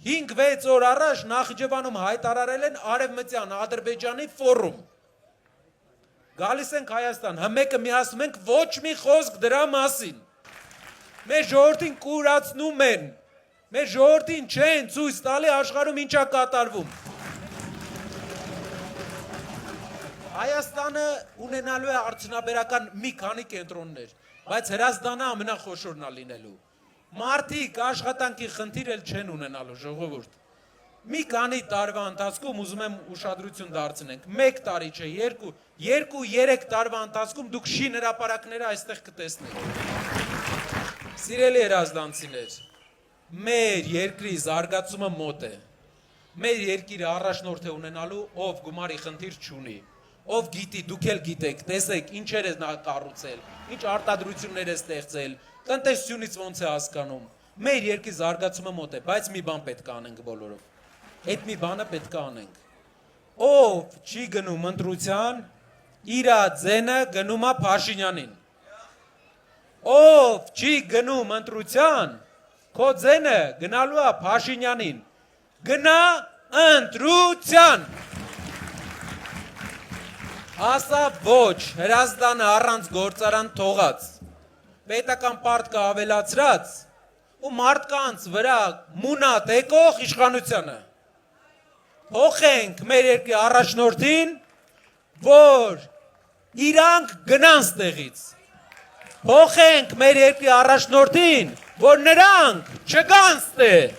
5-6 օր առաջ Նախիջևանում հայտարարել են Արևմտյան Ադրբեջանի ֆորում։ Գալիս ենք Հայաստան, մեկը միասնում ենք ոչ մի խոսք դրա մասին։ Մեր ժողովրդին կուրացնում են, մեր ժողովրդին չեն ցույց տալի աշխարհում ինչա կատարվում։ Հայաստանը ունենալու է արդյունաբերական մի քանի կենտրոններ, բայց Հրազդանը ամենախոշորն է լինելու։ Մարդիկ աշխատանքի խնդիր էլ չեն ունենալու, ժողովուրդ։ Մի քանի տարվա ընթացքում ուզում եմ ուշադրություն դարձնենք, 1 տարի չէ, 2-3 տարվա ընթացքում դուք շին հրապարակները այստեղ կտեսնեք։ Սիրելի հրազդանցիներ, մեր երկրի զարգացումը մոտ է։ Մեր երկիրը առաջնորդ է ունենալու, ով գումարի խնդիր չունի, ով գիտի, դուք էլ գիտեք, տեսեք, ինչեր է նա կառուցել, ինչ արտադրություններ է ստեղծել, տնտեսությունից ոնց է հասկանում։ Մեր երկրի զարգացումը մոտ է, բայց մի բան պետք է անենք բոլորով։ Այդ մի բանը պետք է անենք։ Ով չի գնում ընտրության, իր ձենը գնում է Փաշինյանին։ Ով չի գնում ընտրության, քո ձենը գնալու է Փաշինյանին։ Գնա ընտրության։ Ասա ոչ, Հրազդանը առանց գործարան թողած, պետական պարտքը ավելացրած ու մարդկանց վրա մունատ եկող իշխանությանը։ Փոխենք մեր երկրի առաջնորդին, որ իրանք գնան ստեղից։ Փոխենք մեր երկրի առաջնորդին, որ նրանք չգան ստեղ։